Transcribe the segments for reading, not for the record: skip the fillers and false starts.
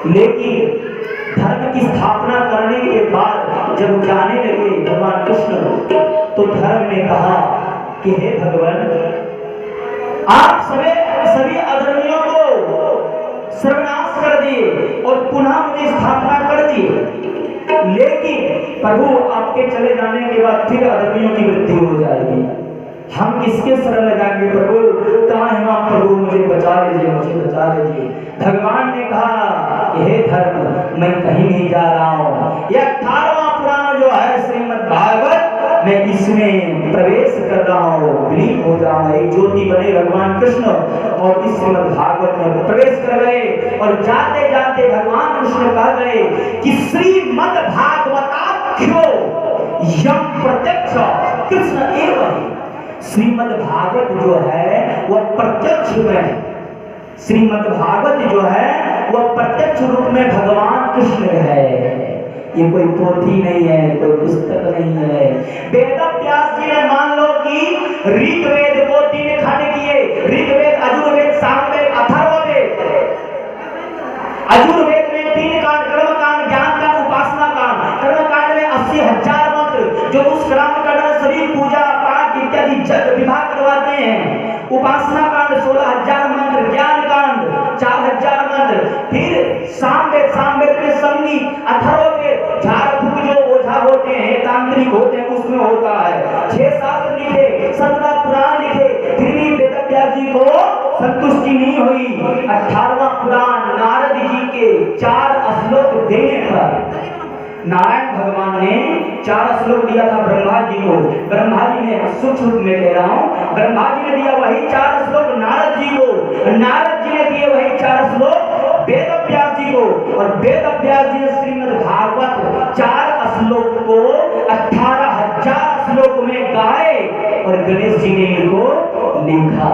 लेकिन धर्म की स्थापना करने के बाद जब जाने लगे भगवान कृष्ण, तो धर्म ने कहा कि हे भगवान, आप सभी अधर्मियों को सर्वनाश कर दिए और पुनः मुझे स्थापना कर दिए, लेकिन प्रभु आपके चले जाने के बाद फिर अधर्मियों की मृत्यु हो जाएगी, हम किसके शरण में जाएंगे प्रभु? कहाँ है वहाँ प्रभु, मुझे बचा लीजिए, मुझे बचा लीजिए। भगवान ने कहा हे धर्म, मैं कहीं नहीं जा रहा हूँ, यह 18वां पुराण जो है श्रीमद् भागवत, मैं इसमें प्रवेश कर रहा हूँ, विलीन हो जाऊंगा। एक ज्योति बने भगवान कृष्ण और इस श्रीमद् भागवत में प्रवेश कर गए। और जाते जाते भगवान कृष्ण कह गए कि श्रीमद् भागवताख्यो यम प्रत्यक्ष कृष्ण एवं। श्रीमद् भागवत जो है वह प्रत्यक्ष में, श्रीमद् भागवत जो है वह प्रत्यक्ष रूप में भगवान कृष्ण है। ये कोई पोथी नहीं है, कोई पुस्तक नहीं है। वेद व्यास जी ने मान लो कि ऋग्वेद को 3 खंड किए, ऋग्वेद, यजुर्वेद, सामवेद, अथर्ववेद। यजुर्वेद में 3 कांड, कर्म कांड, ज्ञान कांड, उपासना कांड। कर्म कांड में 80,000 मंत्र, जो उस कर्म कांड में सभी पूजा पाठ इत्यादि जग विवाह करवाते हैं। उपासना कांड 16,000 मंत्र, ज्ञान कांड 4,000 मंत्र, फिर सामवेद, सामवेद में संगीत, अथर्ववेद झाड़ फूक जो ओझा होते हैं, तांत्रिक होते हैं, उसमें होता है। 6 शास्त्र लिखे, 17 पुराण लिखे, फिर भी वेद व्यास जी को संतुष्टि नहीं हुई। 18वां पुराण नारद जी के 4 श्लोक देने पर नारायण भगवान ने 4 श्लोक दिया था ब्रह्मा जी को। ब्रह्मा जी ने, सूक्ष्म रूप में ले रहा हूं, ब्रह्मा जी ने दिया वही 4 श्लोक नारद जी को, नारद जी ने दिए वही 4 श्लोक वेद व्यास जी को, और वेद व्यास जी ने श्रीमद् भागवत 4 श्लोक को 18,000 श्लोक में गाए और गणेश जी ने इनको लिखा।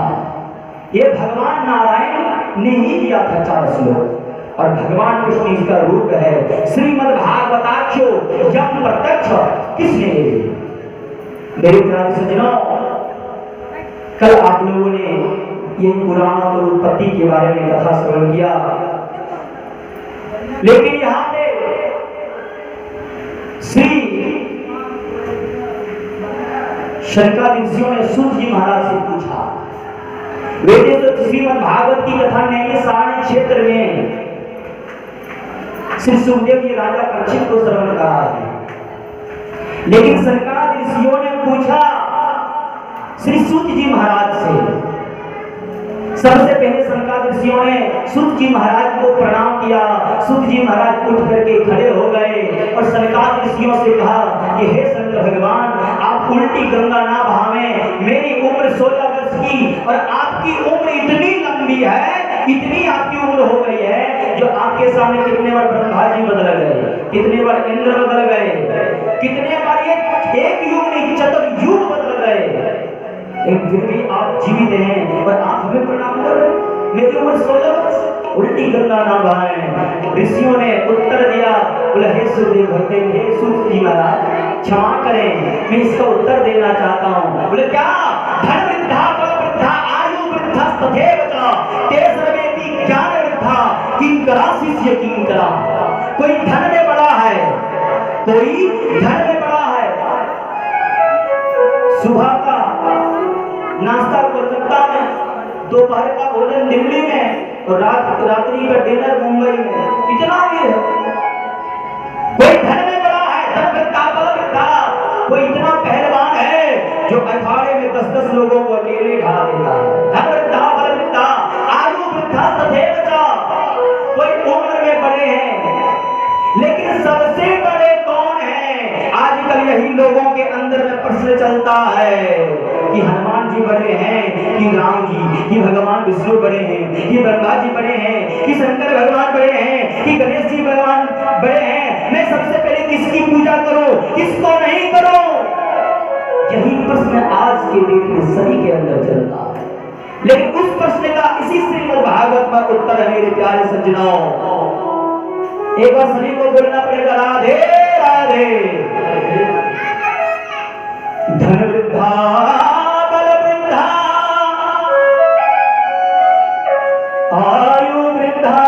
ये भगवान नारायण ने ही दिया था 4 श्लोक, और भगवान कृष्ण इसका रूप है। श्रीमद् भागवताख्यो यम प्रत्यक्ष किसने? मेरे प्यारे सज्जनों, कल आप लोगों ने ये पुराणों की उत्पत्ति के बारे में कथा श्रवण किया, लेकिन यहाँ पे श्री शंकर ऋषियों ने सूत जी महाराज से पूछा, बेटे तो श्रीमद् भागवत की कथा नैमिषारण्य क्षेत्र में श्री सुखदेव जी राजा परीक्षित को श्रवण करा है, लेकिन शंकर ऋषियों ने पूछा श्री सूत जी महाराज से। सबसे पहले शंकर ऋषियों ने सूत जी महाराज को प्रणाम किया। सूत जी महाराज उठ करके खड़े हो गए और शंकर ऋषियों से कहा कि हे शंकर भगवान, आप उल्टी गंगा ना बहावें, मेरी उम्र 16 वर्ष की और आपकी उम्र इतनी लंबी है, इतनी आपकी उम्र हो गई है, जो आपके सामने कितने बार ब्रह्मा जी बदल गए, कितने बार इंद्र बदल गए, कितने बार ये एक युग नहीं 4 युग बदल गए, फिर भी आप जीवित हैं और आप हमें प्रणाम कर रहे हैं। मेरी उम्र 16 वर्ष, उल्टी गंगा ना बहाएं। ऋषियों ने उत्तर दिया, बोले हे सुखदेव भगते, हे सूत जी महाराज क्षमा करें, मैं इसका उत्तर देना चाहता हूँ। बोले क्या? धन वृद्धा, बल वृद्धा, आयु वृद्धा, तथैव च तेषवेति ज्ञान वृद्धा, किंकरा शिष्य किंकरा। कोई धन में बड़ा है, कोई धन में बड़ा है। सुबह का नाश्ता कोलकाता में, दोपहर का भोजन दिल्ली में और रात्रि का डिनर मुंबई में, कितना भी है। कोई धन में बड़ा है, धन वृद्धा, बल वृद्धा, कोई इतना पहलवान है जो अखाड़े में 10-10 लोगों को अकेले ढा देता है। धन वृद्धा, बल वृद्धा, आयु वृद्धा, तथैव च। कोई उम्र में बड़े हैं, लेकिन सबसे बड़े कौन हैं? आजकल यही लोगों के अंदर में प्रश्न चलता है कि हनुमान जी बड़े हैं, कि राम जी, कि भगवान विष्णु बड़े हैं, कि ब्रह्मा जी बड़े हैं, कि शंकर भगवान बड़े हैं, कि गणेश जी भगवान बड़े हैं। मैं सबसे पहले किसकी पूजा करूं, किसको नहीं करूं? यही प्रश्न आज के डेट में सभी के अंदर चलता है, लेकिन उस प्रश्न का इसी श्रीमद् भागवत में उत्तर है मेरे प्यारे सज्जनों। एक बार सभी को बोलना पड़ेगा, राधे राधे। धन वृद्धा, बल वृद्धा, आयु वृद्धा,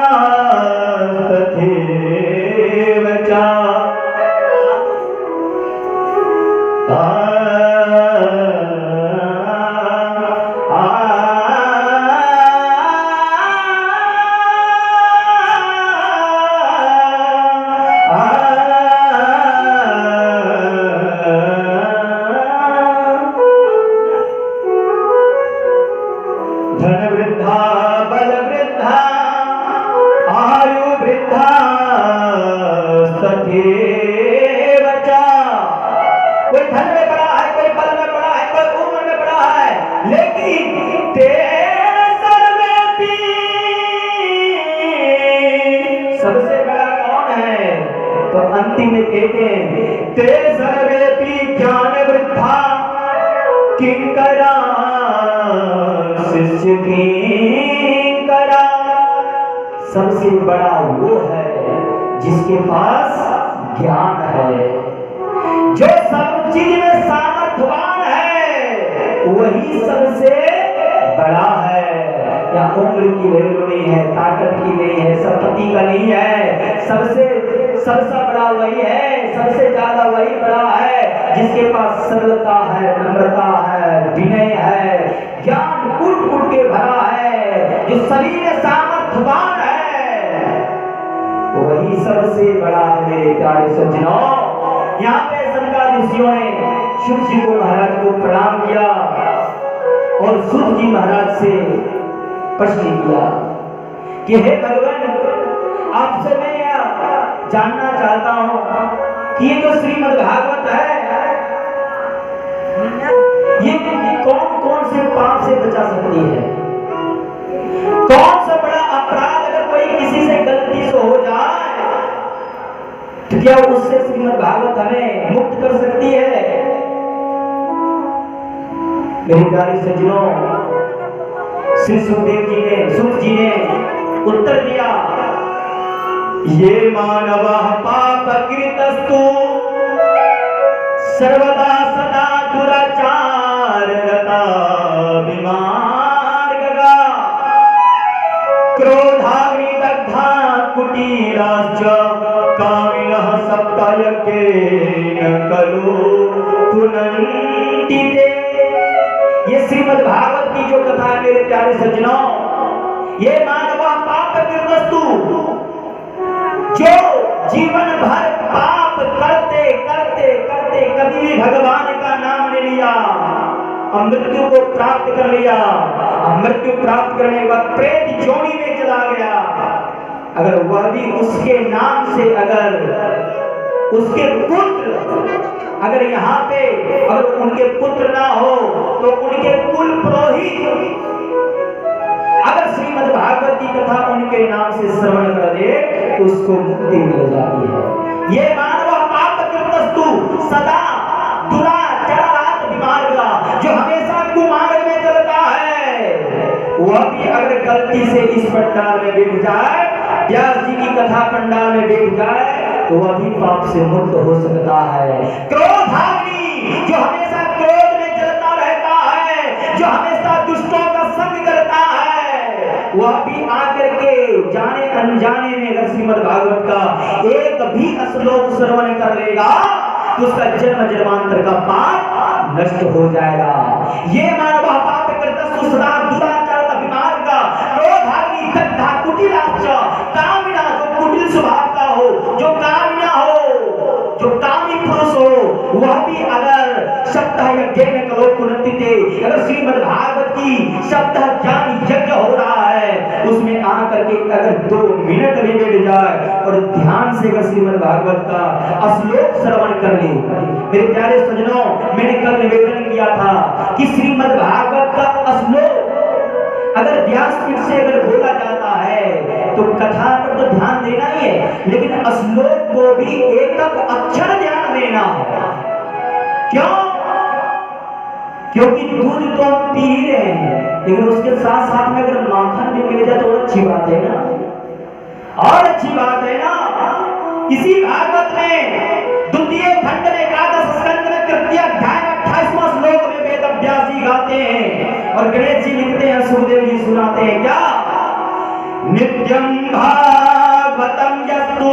सबसे बड़ा कौन है? तो अंतिम में कहते हैं ते सर्वेपि ज्ञान वृद्धा किंकरा शिष्य किंकरा। सबसे बड़ा वो है जिसके पास ज्ञान है, जो सब चीज में सामर्थ्यवान है, वही सबसे बड़ा है। या उम्र की वैल्यू नहीं है, ताकत की नहीं है, संपत्ति का नहीं है, सबसे बड़ा वही है, सबसे ज्यादा वही बड़ा है जिसके पास सरलता है, नम्रता है, विनय है, ज्ञान कुट कुट के भरा है, जो सभी में सामर्थ्यवान है, वही सबसे बड़ा है मेरे प्यारे सज्जनों। यहाँ पे सनकादिशियों ने शुभ जी को महाराज को प्रणाम किया और शुभ जी महाराज से प्रश्न किया कि हे भगवान, आपसे मैं यह जानना चाहता हूं कि ये जो श्रीमद् भागवत है, ये कौन कौन से पाप से बचा सकती है? कौन सा बड़ा अपराध अगर कोई किसी से गलती से हो जाए तो क्या उससे श्रीमद् भागवत हमें मुक्त कर सकती है? मेरे प्यारे सज्जनों, श्री सुखदेव जी ने उत्तर दिया, ये मानव पाप कृतस्तु सर्वदा सदा दुराचार रता विमार्गगा क्रोधाग्नि दग्धा कुटीराश्च कामिनः सप्तायकेन खलु पुनन्ति ते। ये श्रीमद् भागवत की जो कथा है मेरे प्यारे सज्जनों, ये मानव पाप कृतस्तु, जो जीवन भर पाप करते करते करते कभी भी भगवान का नाम नहीं लिया, मृत्यु को प्राप्त कर लिया, मृत्यु प्राप्त करने के बाद प्रेत जोनी में चला गया, अगर वह भी उसके नाम से, अगर उसके पुत्र अगर यहाँ पे अगर उनके पुत्र ना हो तो उनके कुल पुरोहित अगर श्रीमद् भागवत की कथा उनके नाम से श्रवण कर दे तो उसको मुक्ति मिल जाती है। ये मानव पाप कृतस्तु सदा दुराचारात् विमार्गा, जो हमेशा कुमार्ग में चलता है, वह भी अगर गलती से इस पंडाल में बैठ जाए, व्यास जी की कथा पंडाल में बैठ जाए, तो वह भी पाप से मुक्त हो सकता है। क्रोधाग्नि, जो हमेशा क्रोध में जलता रहता है, जो हमेशा दुष्टों का संग करता है, वह भी आकर के जाने अनजाने में अगर श्रीमद् भागवत का एक भी श्लोक श्रवण कर लेगा तो उसका जन्म जन्मांतर का पाप नष्ट हो जाएगा। ये मानव पाप कृतस्तु सदा दुराचार विमार का क्रोधाग्नि दग्धा कुटिलाश्च कामिना, जो कुटिल स्वभाव का हो, जो कामिना हो, जो कामी पुरुष हो, वह भी अगर सप्ताह यज्ञेन खलु पुनन्ति ते, अगर श्रीमद् भागवत की सप्ताह ज्ञान यज्ञ हो रहा है, उसमें आकर के अगर 2 मिनट भी बैठ जाए और ध्यान से अगर श्रीमद् भागवत का श्लोक श्रवण कर ले। मेरे प्यारे सज्जनों, मैंने कल निवेदन किया था कि श्रीमद् भागवत का श्लोक अगर व्यासपीठ से अगर बोला जाता है तो कथा पर तो ध्यान देना ही है, लेकिन श्लोक को भी एक अक्षर ध्यान देना है। क्यों? क्योंकि दूध तो हम पी ही रहे हैं, लेकिन उसके साथ साथ में अगर माखन भी मिल जाए तो और अच्छी बात है ना, और अच्छी बात है ना। इसी भागवत में द्वितीय खंड में एकादश स्कंद में तृतीय अध्याय 28वां श्लोक में वेद व्यास जी गाते हैं और गणेश जी लिखते हैं, सुखदेव जी सुनाते हैं क्या? नित्यं भागवतं यस्तु,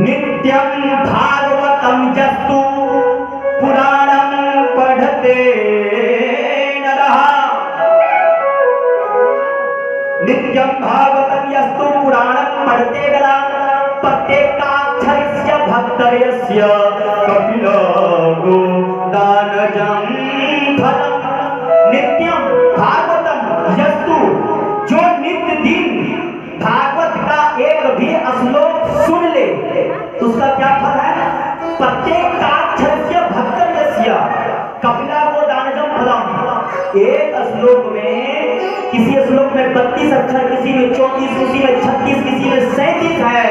नित्यं भागवतं यस्तु पुराणं पठते नरः, नित्यं भागवतं यस्तु पुराणं पठते नरः प्रत्येकाक्षरस्य भक्तस्य कपिलो दानजं फलम्। नित्यं भागवतं यस्तु, जो नित्य दिन भागवत का एक भी श्लोक सुन ले तो उसका क्या फल है? प्रत्येकाक्षरस्य भक्तस्य कपिलो दानजं फलम्। एक श्लोक में, किसी श्लोक में 32 अक्षर, किसी में 34, किसी में 36, किसी में 37 है।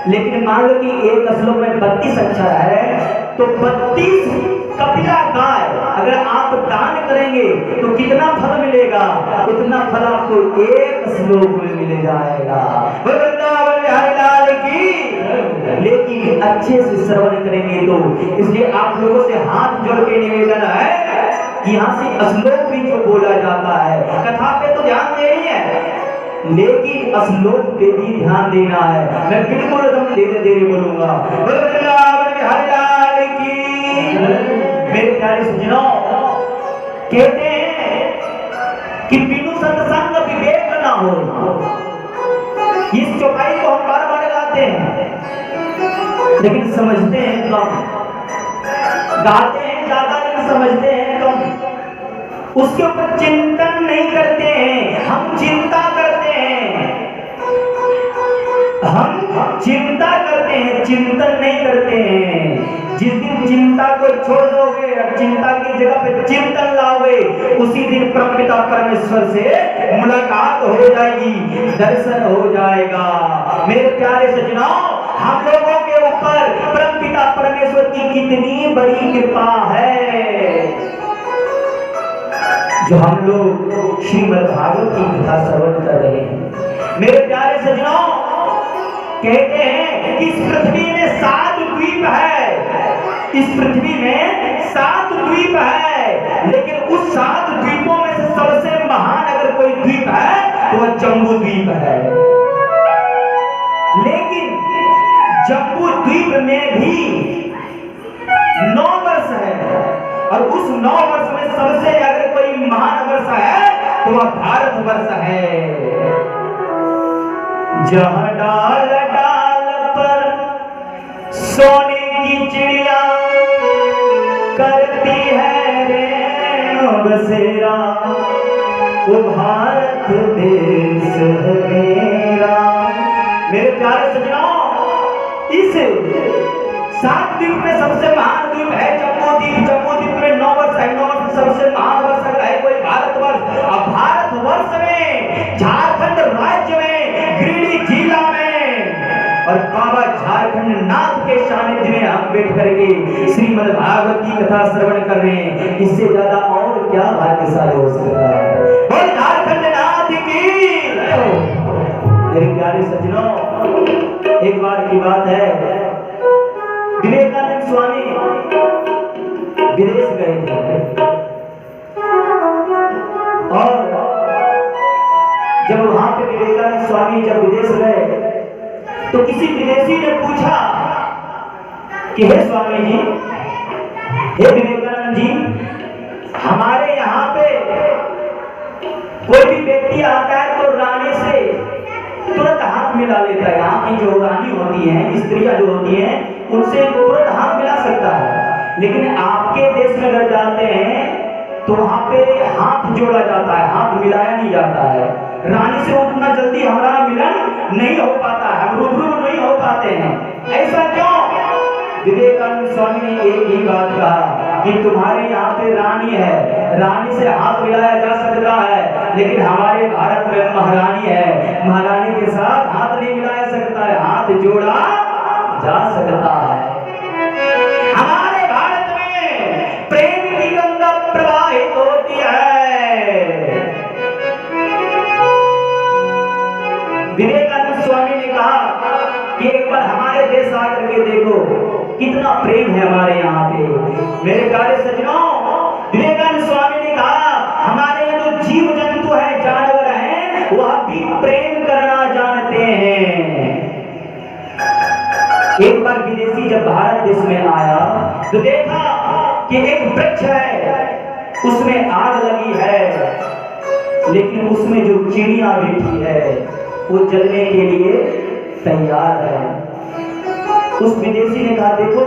लेकिन मान लो कि एक श्लोक में 32 अक्षर है, तो 32 कपिला गाय अगर आप दान करेंगे तो कितना फल मिलेगा? उतना फल आपको एक श्लोक में मिल जाएगा। वृंदावन बिहारी लाल की। लेकिन अच्छे से श्रवण करेंगे तो, इसलिए आप लोगों से हाथ जोड़ के निवेदन है कि यहाँ से श्लोक भी जो बोला जाता है, कथा पे तो ध्यान देनी है, लेकिन श्लोक पे भी ध्यान देना है। मैं बिल्कुल एकदम धीरे धीरे बोलूंगा। वृंदावन बिहारी लाल की। मेरे प्यारे सज्जनों, कहते हैं कि बिनु सत्संग विवेक ना हो। इस चौपाई को हम बार बार गाते हैं, लेकिन समझते हैं कम। गाते हैं ज्यादा, लेकिन समझते हैं कम। उसके ऊपर चिंतन नहीं करते हैं, हम चिंता करते हैं। हम चिंता करते हैं, चिंतन नहीं करते हैं। जिस दिन चिंता को छोड़ दोगे, चिंता की जगह पे चिंतन लाओगे, उसी दिन परमपिता परमेश्वर से मुलाकात हो जाएगी, दर्शन हो जाएगा। मेरे प्यारे सज्जनों, हम लोगों के ऊपर परमपिता परमेश्वर की कितनी बड़ी कृपा है, जो हम लोग श्रीमद् भागवत की कथा श्रवण कर रहे हैं। मेरे प्यारे सज्जनों, कहते हैं कि इस पृथ्वी में 7 द्वीप है। इस पृथ्वी में 7 द्वीप है, लेकिन उस 7 द्वीपों में से सबसे महान अगर कोई द्वीप है तो वह जम्बू द्वीप है। लेकिन जम्बू द्वीप में भी 9 वर्ष है, और उस 9 वर्ष में सबसे अगर कोई महान वर्ष है तो वह भारत वर्ष है। जहां डाल डाल पर सोने की चिड़िया करती है रेणु बसेरा, वो भारत देश है मेरा। मेरे प्यारे सज्जनों, इस 7 द्वीप में सबसे महान द्वीप है जम्बू द्वीप। जम्बू द्वीप में 9 वर्ष है, 9 वर्ष में सबसे महान वर्ष है कोई भारतवर्ष। अब भारतवर्ष में झारखंड राज्य में गिरिडीह जिला में और बाबा झारखंड नाथ के सानिध्य में हम बैठ करके श्रीमद् भागवत की कथा श्रवण कर रहे हैं। इससे ज्यादा और क्या भाग्यशाली हो सकता है? बोल झारखंड नाथ की। मेरे प्यारे सज्जनों, एक बार की बात है, विवेकानंद स्वामी विदेश गए थे, और जब वहां पे विवेकानंद स्वामी जब विदेश गए तो किसी विदेशी ने पूछा कि हे स्वामी जी, हे विवेकानंद जी, हमारे यहाँ पे कोई भी व्यक्ति आता है तो रानी से तुरंत हाथ मिला लेता है। यहाँ की जो रानी होती हैं, स्त्रियां जो होती हैं, उनसे तुरंत हाथ मिला सकता है। लेकिन आपके देश में अगर जाते हैं तो वहां पे हाथ जोड़ा जाता है, हाथ मिलाया नहीं जाता है। रानी से उतना जल्दी हमारा मिलन नहीं हो पाता है, हम रूबरू नहीं हो पाते हैं। ऐसा क्यों? विवेकानंद स्वामी ने एक ही बात कहा कि तुम्हारे यहाँ पे रानी है, रानी से हाथ मिलाया जा सकता है, लेकिन हमारे भारत में महारानी है, महारानी के साथ हाथ नहीं मिलाया सकता है, हाथ जोड़ा जा सकता है। हमारे भारत में प्रेम की गंगा प्रवाहित होती है। विवेकानंद स्वामी ने कहा कि एक बार हमारे देश आकर के देखो कितना प्रेम है हमारे यहाँ पे। मेरे प्यारे सज्जनों, विवेकानंद स्वामी ने कहा हमारे यहाँ जो जीव जंतु है, जानवर हैं, वह भी प्रेम करना जानते हैं। एक बार विदेशी जब भारत देश में आया तो देखा कि एक वृक्ष है, उसमें आग लगी है, लेकिन उसमें जो चिड़िया बैठी है वो जलने के लिए तैयार है। उस विदेशी ने कहा देखो,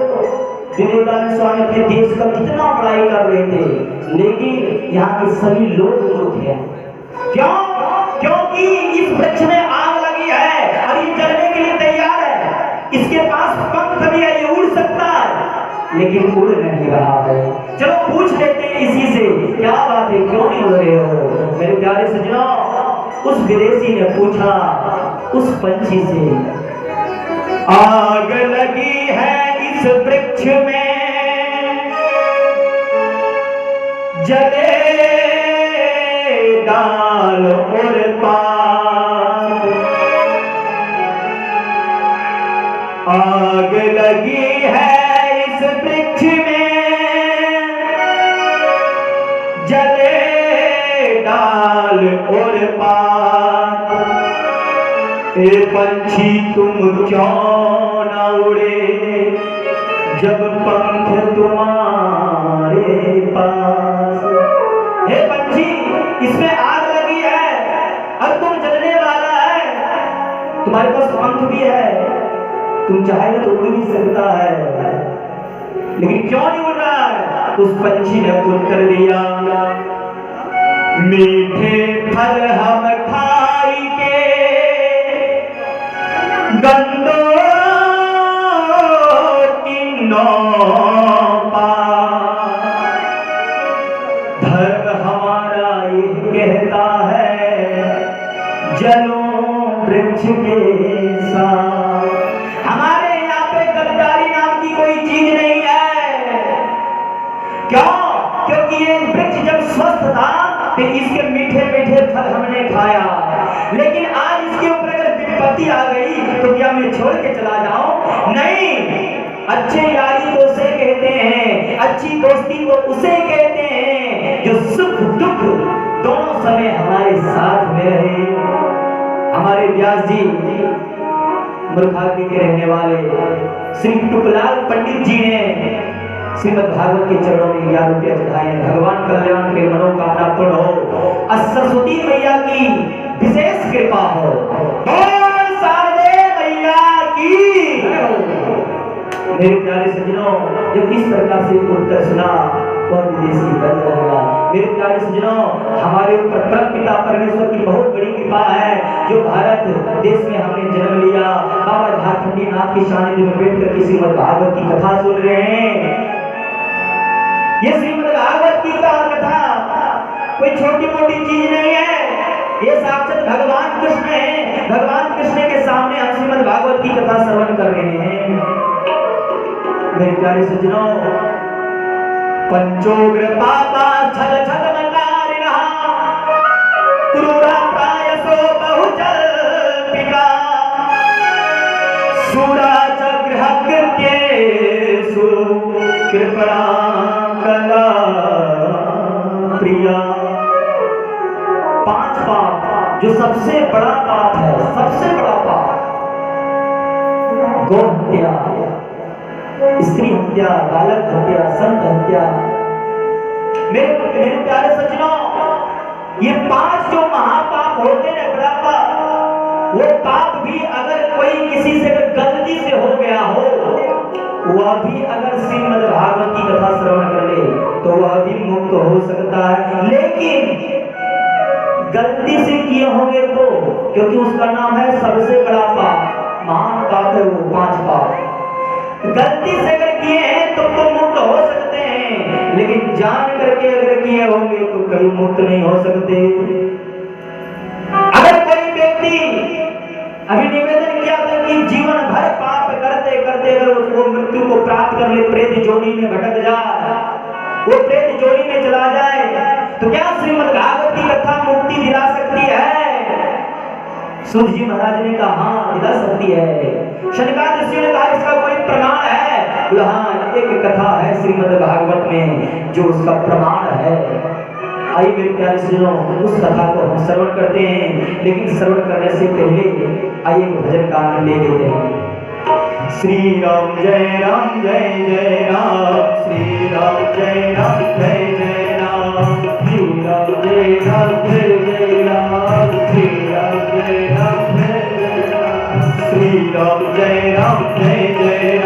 विवेकानंद स्वामी अपने देश का कितना बड़ाई कर रहे थे, लेकिन यहाँ के सभी लोग मूर्ख हैं। क्यों? क्योंकि इस वृक्ष में आग लगी है और ये जलने के लिए तैयार है। इसके पास पंख भी है, ये उड़ सकता है, लेकिन उड़ नहीं रहा है। चलो पूछ लेते हैं इसी से, क्या बात है, क्यों नहीं उड़ रहे हो? मेरे प्यारे सज्जनों, उस विदेशी ने पूछा उस पंछी से, आग लगी है इस वृक्ष में, जले डाल और पात, आग लगी है इस वृक्ष में, जले डाल और पात, ए पंछी तुम क्यों न उड़े जब पंख तुम्हारे पास। हे पंछी, इसमें आग लगी है, अब तुम जलने वाला है, तुम्हारे पास पंख भी है, तुम चाहे तो उड़ भी सकता है, लेकिन क्यों नहीं उड़ रहा है? उस पंछी ने उत्तर दिया, मीठे फल हम खाई के गंदों की नौपा, धर्म हमारा ये कहता है जलो वृक्ष के साथ। हमारे यहाँ पे गद्दारी नाम की कोई चीज नहीं है। क्यों? क्योंकि ये वृक्ष जब स्वस्थ था तो इसके मीठे मीठे फल हमने खाया, लेकिन आज इसके ऊपर अगर विपत्ति आ गई तो क्या मैं छोड़ के चला जाऊं? नहीं, अच्छे यारी को उसे कहते हैं, अच्छी दोस्ती को उसे कहते हैं जो सुख दुख दोनों समय हमारे साथ में रहे। हमारे व्यास जी मुर्खाग्नि के रहने वाले श्री टुकलाल पंडित जी ने श्रीमद् भागवत के चरणों में 11 रुपया चढ़ाए। भगवान कल्याण के मनोकामना पूर्ण हो, सरस्वती मैया की विशेष कृपा हो, शारदे मैया की। मेरे प्यारे सज्जनों, जब इस प्रकार से उत्तर सुना वह विदेशी बन रहेगा। मेरे प्यारे सज्जनों, हमारे ऊपर परम पिता परमेश्वर की बहुत बड़ी कृपा है जो भारत देश में हमने जन्म लिया। बाबा झारखंडी नाथ की सानिध्य में बैठकर के श्रीमद् भागवत की कथा सुन रहे हैं। ये श्रीमद् भागवत की कथा कोई छोटी मोटी चीज नहीं है, ये साक्षात भगवान कृष्ण है। भगवान कृष्ण के सामने हम श्रीमद् भागवत की कथा श्रवण कर रहे हैं। मेरे प्यारे सज्जनों, पंचोग्र पापा छल छल मकारिणः क्रूरा प्रायसो बहुजल्पिका सूरा च गृहकृत्येषु कृपणा कला प्रिया। 5 पाप जो सबसे बड़ा पाप है, सबसे बड़ा पाप, गौ हत्या, स्त्री हत्या, बालक हत्या, संत हत्या। मेरे प्यारे सज्जनों, ये 5 जो महापाप होते हैं, बड़ा पाप, वो पाप भी अगर कोई किसी से गलती से हो गया हो, वह भी अगर श्रीमद् भागवत की कथा श्रवण कर ले तो वह भी मुक्त हो सकता है। लेकिन गलती से किए होंगे तो, क्योंकि उसका नाम है सबसे बड़ा पाप, महान पाप है वो 5 पाप। गलती से अगर किए हैं तो मुक्त हो सकते हैं, लेकिन जान करके अगर किए होंगे तो कभी मुक्त नहीं हो सकते। अगर कोई व्यक्ति अभी निवेदन किया था कि जीवन भर पाप करते करते अगर उसको मृत्यु को प्राप्त कर ले, प्रेत जोनी में भटक जाए, वो प्रेत जोनी में चला जाए, तो क्या श्रीमद् भागवत की कथा मुक्ति दिला सकती है? सूत जी महाराज ने कहा हाँ, दिला सकती है। शनिकार ऋषि ने कहा इसका कोई प्रमाण है? हाँ, एक कथा है श्रीमद् भागवत में जो उसका प्रमाण है। आइए मेरे प्यारे सुनो, उस कथा को हम श्रवण करते हैं, लेकिन श्रवण करने से पहले आइए भजन का आनंद ले लेते हैं। श्री राम जय राम जय जय राम, श्री राम जय राम जय जय राम, श्री राम जय राम जय जय राम, श्री राम जय राम जय जय राम, श्री राम जय राम जय जय